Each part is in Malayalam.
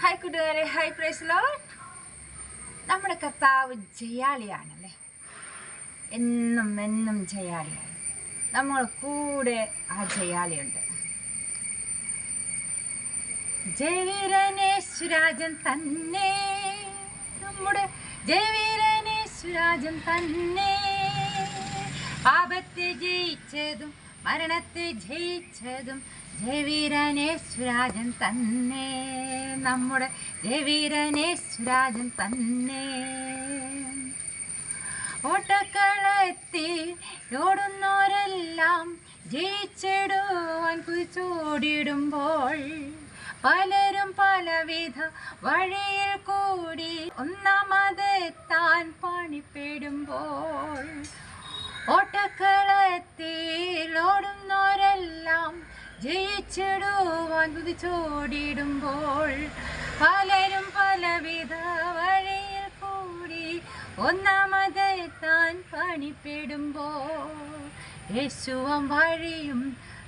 ഹായ് കൂട്ടുകാരെ, ഹായ് പ്രൈസ് ലോർഡ്. നമ്മുടെ കർത്താവ് ജയാളിയാണല്ലേ, എന്നും എന്നും ജയാളിയാണ്. നമ്മൾ കൂടെ ആ ജയാളിയുണ്ട്. ജയവീരനേശ്വരാജൻ തന്നെ, നമ്മുടെ ജയവീരനേശ്വരാജൻ തന്നെ, പാപത്തെ ജയിച്ചതും മരണത്തെ ജയിച്ചതും ജയവീരനേശ്വരാജൻ തന്നെ, നമ്മുടെ ജയവീരനേശ്വരാജൻ തന്നെ. ഓട്ടക്കളത്തിൽ ഓടുന്നവരെല്ലാം ജയിച്ചിടുവാൻ കുതിച്ചോടിടുമ്പോൾ, പലരും പലവിധ വഴിയിൽ കൂടി ഒന്നാമതെത്താൻ പണിപ്പെടുമ്പോൾ, ഓട്ടക്കളത്തിൽ ഓടുന്നവരെല്ലാം ജയിച്ചിടുവാൻ കുതിച്ചോടിടുമ്പോൾ, പലരും പലവിധ വഴിയിൽ കൂടി ഒന്നാമതെത്താൻ പണിപ്പെടുമ്പോൾ, യേശുവും വഴിയും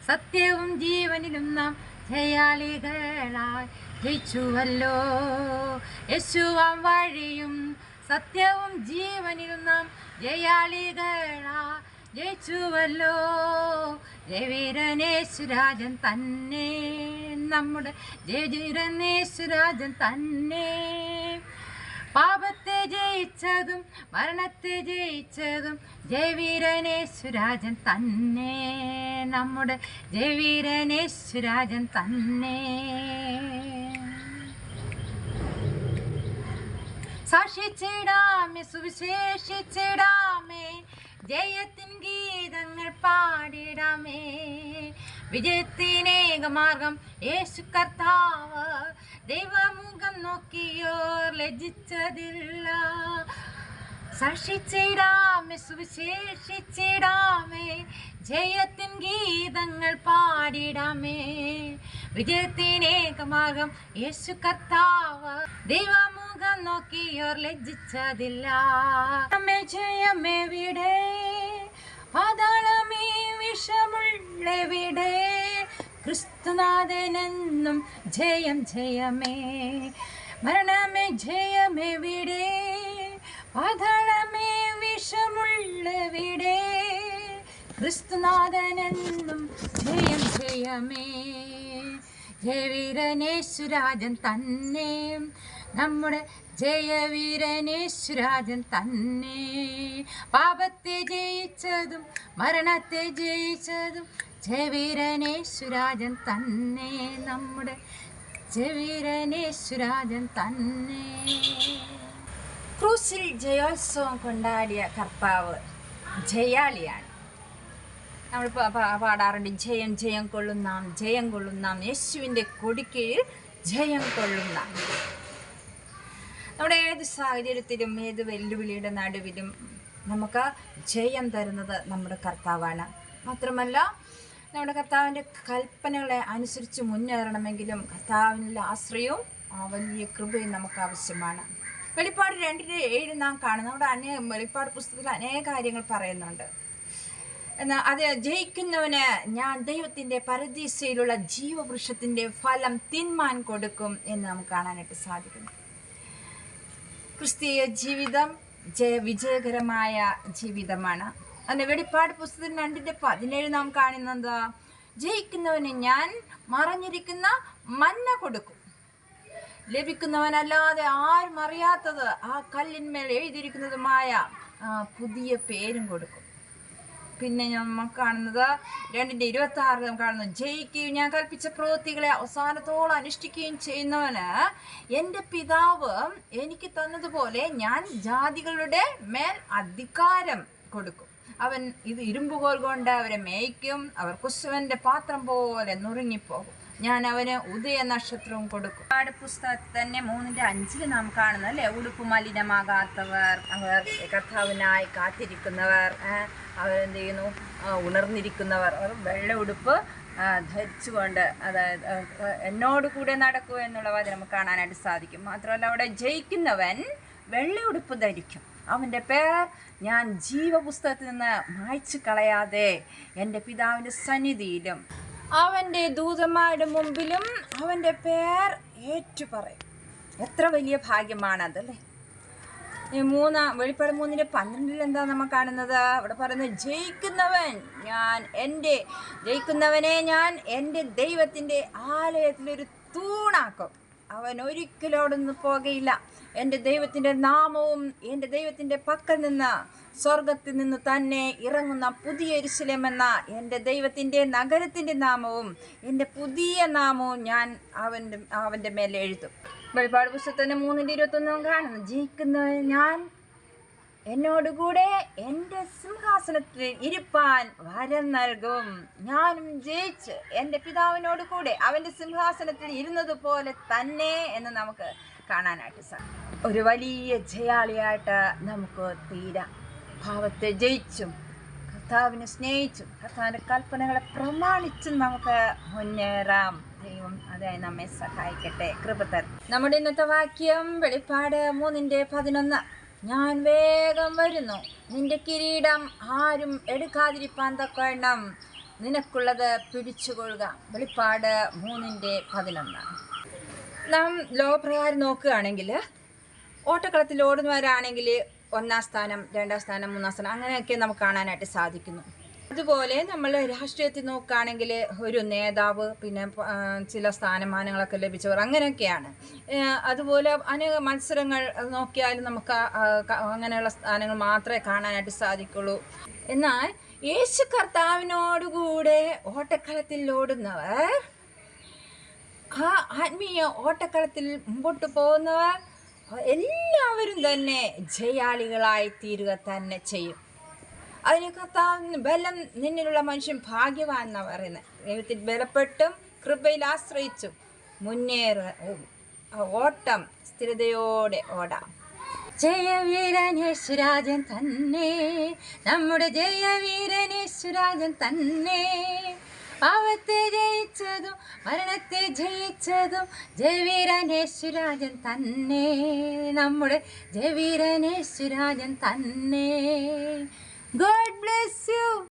സത്യവും ജീവനിലും നാം ജയാളികളായി ജയിച്ചുവല്ലോ. യേശുവും വഴിയും സത്യവും ജീവനിലും നാം ജയാളികളായി ജയിച്ചുവല്ലോ. ജയവീരനേശ്വരാജൻ തന്നെ, നമ്മുടെ ജയവീരനേശ്വരാജൻ തന്നെ, പാപത്തെ ജയിച്ചതും മരണത്തെ ജയിച്ചതും ജയവീരനേശ്വരാജൻ തന്നെ, നമ്മുടെ ജയവീരനേശ്വരാജൻ തന്നെ. സാക്ഷിച്ചിടാമേ, സുവിശേഷിച്ചിടാമേ, ജയത്തിൻ ഗീതങ്ങൾ പാടിടാമേ. വിജയത്തിനേക മാർഗം യേശു കർത്താവ്, ദൈവമുഖം നോക്കിയോർ ലജ്ജിച്ചതില്ല. സാക്ഷിച്ചിടാമേ, സുവിശേഷിച്ചിടാമേ, ജയത്തിൻ ഗീതങ്ങൾ പാടിടാമേ. വിജയത്തിനേക മാർഗം യേശു കർത്താവ്, ദൈവമുഖം നോക്കിയോർ ലജ്ജിച്ചതില്ല. ജയമെവിടെ, പാതാളമേ വിഷമുള്ളെവിടെ, ക്രിസ്തുനാഥനെന്നും ജയം ജയമേ. മരണമേ ജയമെവിടെ, പാതാളമേ വിഷമുള്ളെവിടെ, ക്രിസ്തുനാഥനെന്നും ജയം ജയമേ. ജയവീരനേശ്വരാജൻ തന്നെ, നമ്മുടെ ജയവീരനേശ്വരാജൻ തന്നെ, പാപത്തെ ജയിച്ചതും മരണത്തെ ജയിച്ചതും ജയവീരനേശ്വരാജൻ തന്നെ, നമ്മുടെ ജയവീരനേശ്വരാജൻ തന്നെ. ക്രൂസിൽ ജയോത്സവം കൊണ്ടാടിയ കർത്താവ് ജയാളിയാണ്. നമ്മൾ പാടാറുണ്ട്, ജയം ജയം കൊള്ളുന്നാം, ജയം കൊള്ളുന്നാം, യേശുവിൻ്റെ കൊടിക്കീഴിൽ ജയം കൊള്ളുന്നാം. നമ്മുടെ ഏത് സാഹചര്യത്തിലും ഏത് വെല്ലുവിളിയുടെ നടുവിലും നമുക്ക് ജയം തരുന്നത് നമ്മുടെ കർത്താവാണ്. മാത്രമല്ല, നമ്മുടെ കർത്താവിൻ്റെ കൽപ്പനകളെ അനുസരിച്ച് മുന്നേറണമെങ്കിലും കർത്താവിനുള്ള ആശ്രയവും വലിയ കൃപയും നമുക്ക് ആവശ്യമാണ്. വെളിപ്പാട് 2:7 നാം കാണുന്നു. നമ്മുടെ വെളിപ്പാട് പുസ്തകത്തിൽ അനേക കാര്യങ്ങൾ പറയുന്നുണ്ട്. എന്നാൽ അത് ജയിക്കുന്നവന് ഞാൻ ദൈവത്തിൻ്റെ പരദീസയിലുള്ള ജീവവൃക്ഷത്തിൻ്റെ ഫലം തിന്മാൻ കൊടുക്കും എന്ന് നമുക്ക് കാണാനായിട്ട് സാധിക്കുന്നു. ക്രിസ്തീയ ജീവിതം വിജയകരമായ ജീവിതമാണ്. അതിന് വെളിപ്പാട് പുസ്തകം 2:17 നാം കാണുന്നത്, ജയിക്കുന്നവന് ഞാൻ മറഞ്ഞിരിക്കുന്ന മന്ന കൊടുക്കും, ലഭിക്കുന്നവനല്ലാതെ ആരും അറിയാത്തത് ആ കല്ലിന്മേൽ എഴുതിയിരിക്കുന്നതുമായ പുതിയ പേരും കൊടുക്കും. പിന്നെ നമ്മൾ കാണുന്നത് 2:26 നാം കാണുന്നു, ജയിക്കുകയും ഞാൻ കൽപ്പിച്ച പ്രവൃത്തികളെ അവസാനത്തോളം അനുഷ്ഠിക്കുകയും ചെയ്യുന്നവന് എൻ്റെ പിതാവ് എനിക്ക് തന്നതുപോലെ ഞാൻ ജാതികളുടെ മേൽ അധികാരം കൊടുക്കും. അവൻ ഇത് ഇരുമ്പുകോൽ കൊണ്ട് അവരെ മേയ്ക്കും, അവർ കുശവന്റെ പാത്രം പോലെ നുറുങ്ങിപ്പോകും. ഞാൻ അവന് ഉദയ നക്ഷത്രവും കൊടുക്കും. പുസ്തകത്തിൽ തന്നെ 3:5 നാം കാണുന്നത് അല്ലേ, ഉടുപ്പ് മലിനമാകാത്തവർ, അവർ കർത്താവിനായി കാത്തിരിക്കുന്നവർ, അവരെന്ത് ചെയ്യുന്നു, ഉണർന്നിരിക്കുന്നവർ, അവർ വെള്ള ഉടുപ്പ് ധരിച്ചുകൊണ്ട്, അതായത് എന്നോട് കൂടെ നടക്കൂ എന്നുള്ള വാചകം നമുക്ക് കാണാനായിട്ട് സാധിക്കും. മാത്രമല്ല, അവിടെ ജയിക്കുന്നവൻ വെള്ള ഉടുപ്പ് ധരിക്കും, അവൻ്റെ പേർ ഞാൻ ജീവപുസ്തകത്തിൽ നിന്ന് മായ്ച്ചു കളയാതെ എൻ്റെ പിതാവിൻ്റെ സന്നിധിയിലും അവൻ്റെ ദൂതന്മാരുടെ മുമ്പിലും അവൻ്റെ പേർ ഏറ്റുപറയും. എത്ര വലിയ ഭാഗ്യമാണതല്ലേ. വെളിപ്പാട് 3:12 എന്താ നമ്മൾ കാണുന്നത്? അവിടെ പറയുന്നത്, ജയിക്കുന്നവനെ ഞാൻ എൻ്റെ ദൈവത്തിൻ്റെ ആലയത്തിലൊരു തൂണാക്കും, അവൻ ഒരിക്കലും അവിടെ നിന്ന് പോകുകയില്ല. എൻ്റെ ദൈവത്തിൻ്റെ നാമവും എൻ്റെ ദൈവത്തിൻ്റെ പക്കൽ നിന്ന് സ്വർഗത്തിൽ നിന്ന് തന്നെ ഇറങ്ങുന്ന പുതിയ യെരൂശലേം എന്ന എൻ്റെ ദൈവത്തിൻ്റെ നഗരത്തിൻ്റെ നാമവും എൻ്റെ പുതിയ നാമവും ഞാൻ അവൻ്റെ മേലെ എഴുതും. വെളിപ്പാട് പുസ്തകത്തിന് 3:21 കാണുന്നു, ജയിക്കുന്നവൻ ഞാൻ എന്നോടുകൂടെ എൻ്റെ സിംഹാസനത്തിൽ ഇരിപ്പാൻ വരം നൽകും. ഞാനും ജയിച്ച് എൻ്റെ പിതാവിനോട് കൂടെ അവൻ്റെ സിംഹാസനത്തിൽ ഇരുന്നത് പോലെ തന്നെ എന്ന് നമുക്ക് കാണാനായിട്ട് സാധിക്കും. ഒരു വലിയ ജയാളിയായിട്ട് നമുക്ക് തീരാം. ഭാവത്തെ ജയിച്ചും കർത്താവിനെ സ്നേഹിച്ചും കർത്താവിൻ്റെ കൽപ്പനകളെ പ്രമാണിച്ചും നമുക്ക് മുന്നേറാം. ദൈവം അതായി നമ്മെ സഹായിക്കട്ടെ, കൃപ തരും. നമ്മുടെ ഇന്നത്തെ വാക്യം വെളിപ്പാട് 3:11. ഞാൻ വേഗം വരുന്നു, നിന്റെ കിരീടം ആരും എടുക്കാതിരിപ്പാൻ തക്കവണ്ണം നിനക്കുള്ളത് പിടിച്ചുകൊള്ളുക. വെളിപ്പാട് 3:11. നാം ലോകപ്രകാരം നോക്കുകയാണെങ്കിൽ ഓട്ടക്കളത്തിൽ ഓടുന്നവരാണെങ്കിൽ 1-ാം സ്ഥാനം, 2-ാം സ്ഥാനം, 3-ാം സ്ഥാനം അങ്ങനെയൊക്കെ നമുക്ക് കാണാനായിട്ട് സാധിക്കുന്നു. അതുപോലെ നമ്മൾ രാഷ്ട്രീയത്തിൽ നോക്കുകയാണെങ്കിൽ ഒരു നേതാവ്, പിന്നെ ചില സ്ഥാനമാനങ്ങളൊക്കെ ലഭിച്ചവർ, അങ്ങനെയൊക്കെയാണ്. അതുപോലെ അനേക മത്സരങ്ങൾ നോക്കിയാലും നമുക്ക് അങ്ങനെയുള്ള സ്ഥാനങ്ങൾ മാത്രമേ കാണാനായിട്ട് സാധിക്കുള്ളൂ. എന്നാൽ യേശു കർത്താവിനോടുകൂടെ ഓട്ടക്കളത്തിൽ ഓടുന്നവർ, ആ ആത്മീയ ഓട്ടക്കളത്തിൽ മുമ്പോട്ട് പോകുന്നവർ എല്ലാവരും തന്നെ ജയാളികളായി തീരുക തന്നെ ചെയ്യും. അതിന് കർത്താവിന് ബലം നിന്നിലുള്ള മനുഷ്യൻ ഭാഗ്യവാൻ എന്നാണ് പറയുന്നത്. ദൈവത്തിൽ ബലപ്പെട്ടും കൃപയിൽ ആശ്രയിച്ചും ഓട്ടം സ്ഥിരതയോടെ ഓടാം. ജയവീരൻ യേശുരാജൻ തന്നെ, നമ്മുടെ ജയവീരൻ യേശുരാജൻ തന്നെ. പാവത്തെ ജയിച്ചതും മരണത്തെ ജയിച്ചതും ജയവീരൻ യേശുരാജൻ തന്നെ, നമ്മുടെ ജയവീരൻ യേശുരാജൻ തന്നെ. God bless you.